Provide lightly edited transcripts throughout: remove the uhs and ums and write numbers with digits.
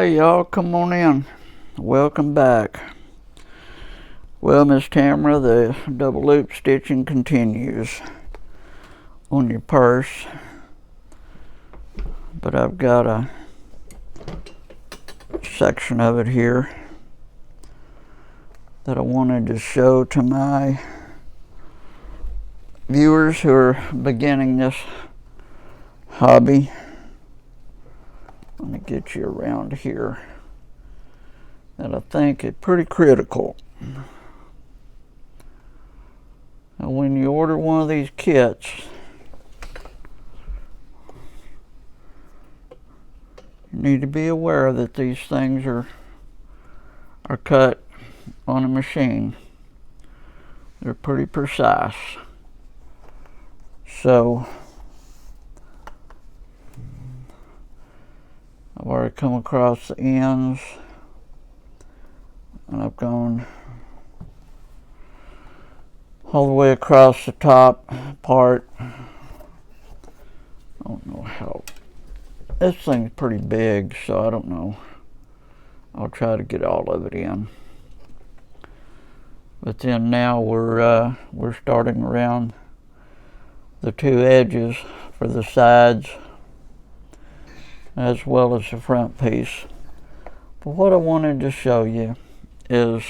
Okay, y'all, come on in. Welcome back. Well, Miss Tamara, the double loop stitching continues on your purse, but I've got a section of it here that I wanted to show to my viewers who are beginning this hobby. Let me get you around here. And I think it's pretty critical. Now, when you order one of these kits, you need to be aware that these things are cut on a machine. They're pretty precise. So I've already come across the ends, and I've gone all the way across the top part. I don't know how. This thing's pretty big, so I don't know. I'll try to get all of it in. But then now we're starting around the two edges for the sides, as well as the front piece. But what I wanted to show you is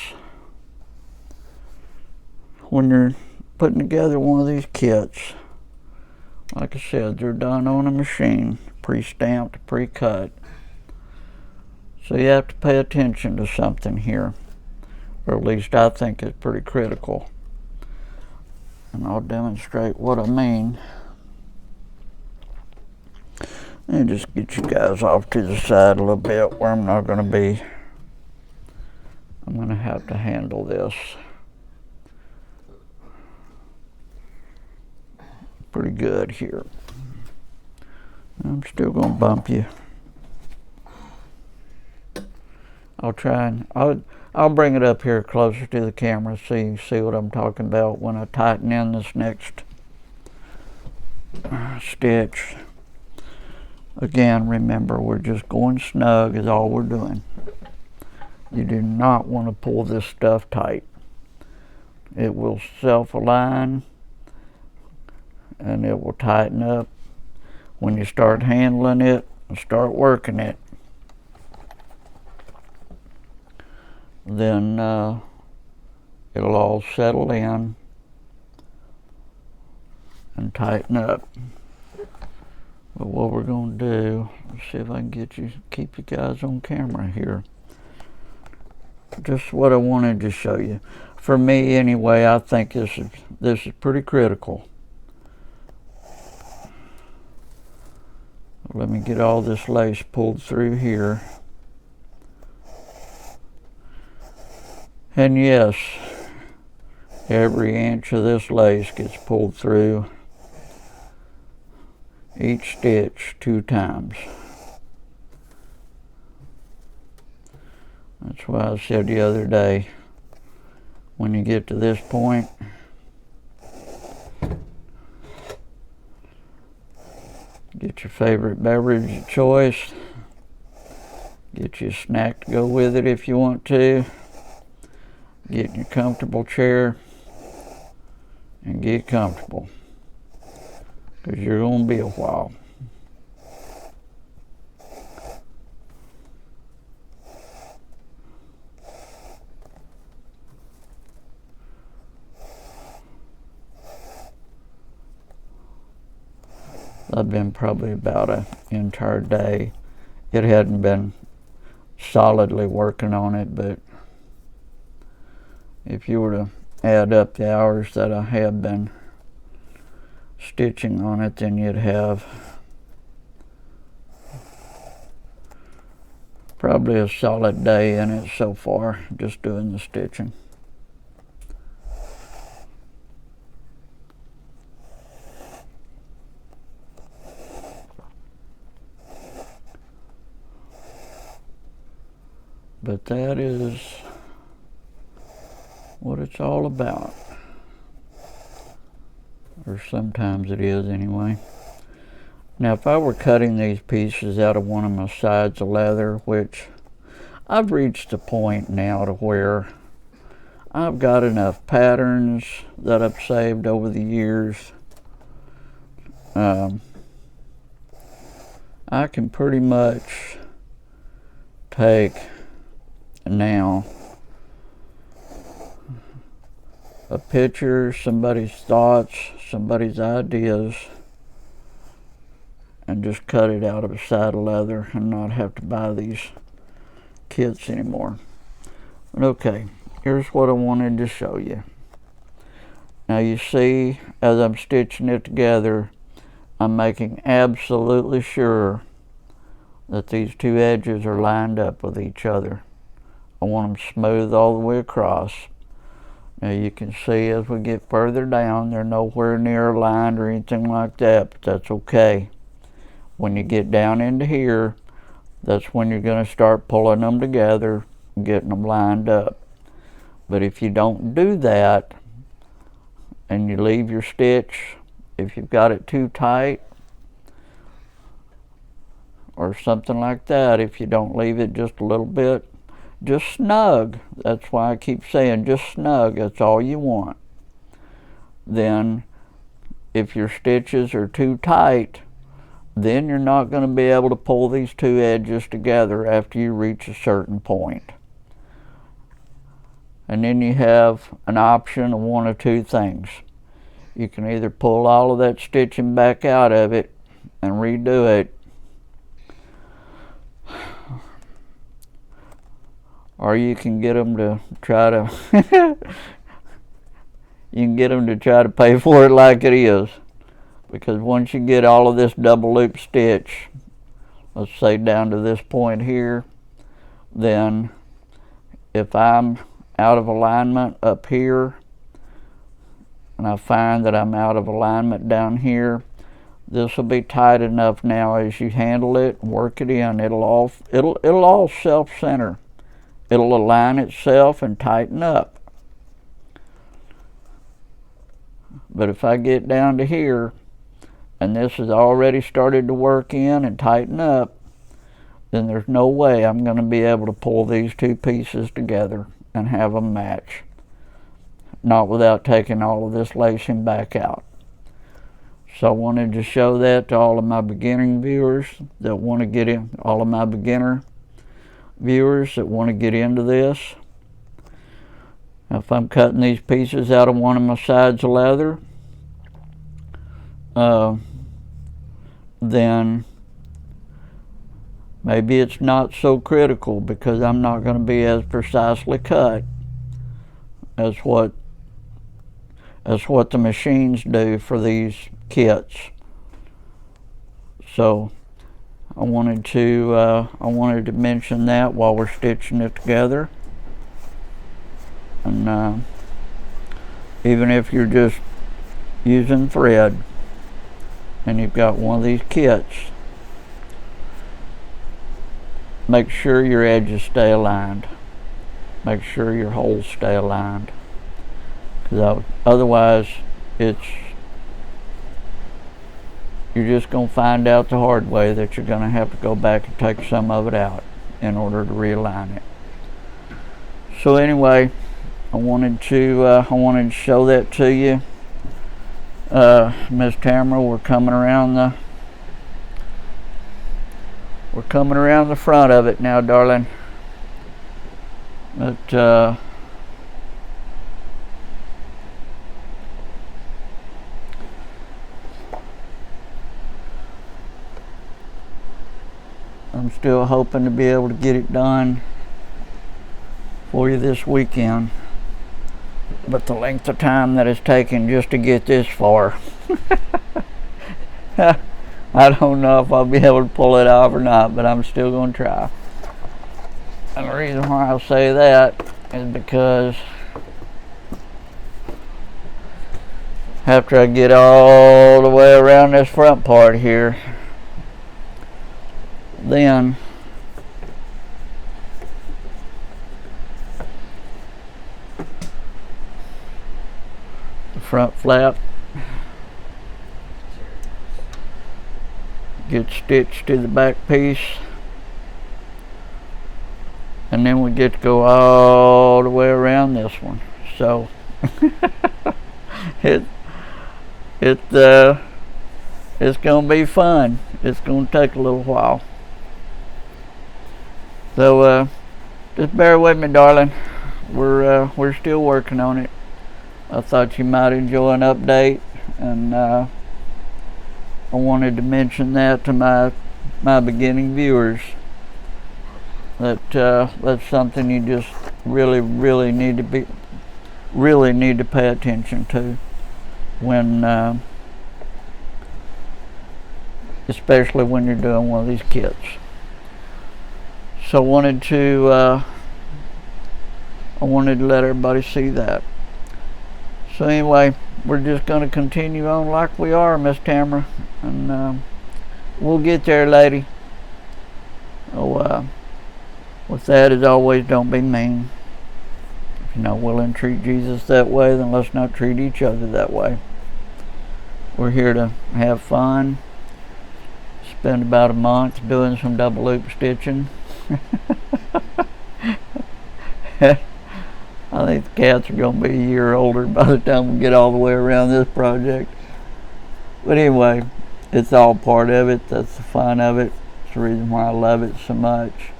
when you're putting together one of these kits, like I said, they're done on a machine, pre-stamped, pre-cut. So you have to pay attention to something here, or at least I think it's pretty critical. And I'll demonstrate what I mean. And just get you guys off to the side a little bit where I'm not going to be. I'm going to have to handle this pretty good here. I'm still going to bump you. I'll try and I'll bring it up here closer to the camera so you can see what I'm talking about when I tighten in this next stitch. Again, remember, we're just going snug is all we're doing. You do not want to pull this stuff tight. It will self-align and it will tighten up when you start handling it and start working it. Then it'll all settle in and tighten up. But what we're going to do, let's see if I can keep you guys on camera here. Just what I wanted to show you. For me, anyway, I think this is pretty critical. Let me get all this lace pulled through here. And yes, every inch of this lace gets pulled through each stitch 2 times. That's why I said the other day, when you get to this point, get your favorite beverage of choice, get you a snack to go with it if you want to, get in your comfortable chair and get comfortable, because you're going to be a while. I've been probably about an entire day. It hadn't been solidly working on it, but if you were to add up the hours that I have been stitching on it, then you'd have probably a solid day in it so far, just doing the stitching. But that is what it's all about. Or sometimes it is anyway. Now if I were cutting these pieces out of one of my sides of leather, which I've reached a point now to where I've got enough patterns that I've saved over the years. I can pretty much take now a picture, somebody's thoughts, somebody's ideas, and just cut it out of a side of leather and not have to buy these kits anymore. But okay, here's what I wanted to show you. Now you see, as I'm stitching it together, I'm making absolutely sure that these two edges are lined up with each other. I want them smooth all the way across. Now you can see as we get further down, they're nowhere near aligned or anything like that, but that's okay. When you get down into here, that's when you're going to start pulling them together and getting them lined up. But if you don't do that, and you leave your stitch, if you've got it too tight, or something like that, if you don't leave it just a little bit, just snug. That's why I keep saying just snug. That's all you want. Then if your stitches are too tight, then you're not going to be able to pull these two edges together after you reach a certain point. And then you have an option of one of two things. You can either pull all of that stitching back out of it and redo it, or you can get them to try to you can get them to try to pay for it like it is. Because once you get all of this double loop stitch, let's say down to this point here, then if I'm out of alignment up here, and I find that I'm out of alignment down here, this will be tight enough now as you handle it and work it in. It'll all self-center. It'll align itself and tighten up. But if I get down to here, and this has already started to work in and tighten up, then there's no way I'm going to be able to pull these two pieces together and have them match. Not without taking all of this lacing back out. So I wanted to show that to all of my beginning viewers that want to get in, all of my beginner viewers that want to get into this. Now, if I'm cutting these pieces out of one of my sides of leather, then maybe it's not so critical because I'm not going to be as precisely cut as what the machines do for these kits. So I wanted to mention that while we're stitching it together. And even if you're just using thread and you've got one of these kits, make sure your edges stay aligned. Make sure your holes stay aligned. Because otherwise you're just going to find out the hard way that you're going to have to go back and take some of it out in order to realign it. So anyway, I wanted to show that to you. Miss Tamara, we're coming around the front of it now, darling. But I'm still hoping to be able to get it done for you this weekend. But the length of time that it's taken just to get this far, I don't know if I'll be able to pull it off or not, but I'm still going to try. And the reason why I say that is because after I get all the way around this front part here, then the front flap gets stitched to the back piece, and then we get to go all the way around this one. So it it's gonna be fun. It's gonna take a little while. So just bear with me, darling. We're still working on it. I thought you might enjoy an update, and I wanted to mention that to my beginning viewers. That that's something you just really need to pay attention to when, especially when you're doing one of these kits. So I wanted to let everybody see that. So anyway, we're just going to continue on like we are, Miss Tamara, and we'll get there, lady. Oh, with that, as always, don't be mean. If you're not willing to treat Jesus that way, then let's not treat each other that way. We're here to have fun. Spend about a month doing some double loop stitching. I think the cats are going to be a year older by the time we get all the way around this project. But anyway, it's all part of it. That's the fun of it. It's the reason why I love it so much.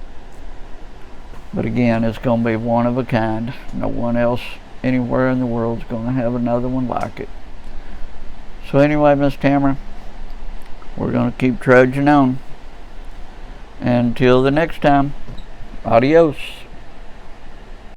But again, it's going to be one of a kind. No one else anywhere in the world is going to have another one like it. So anyway, Miss Tamara, we're going to keep trudging on. Until the next time, adios.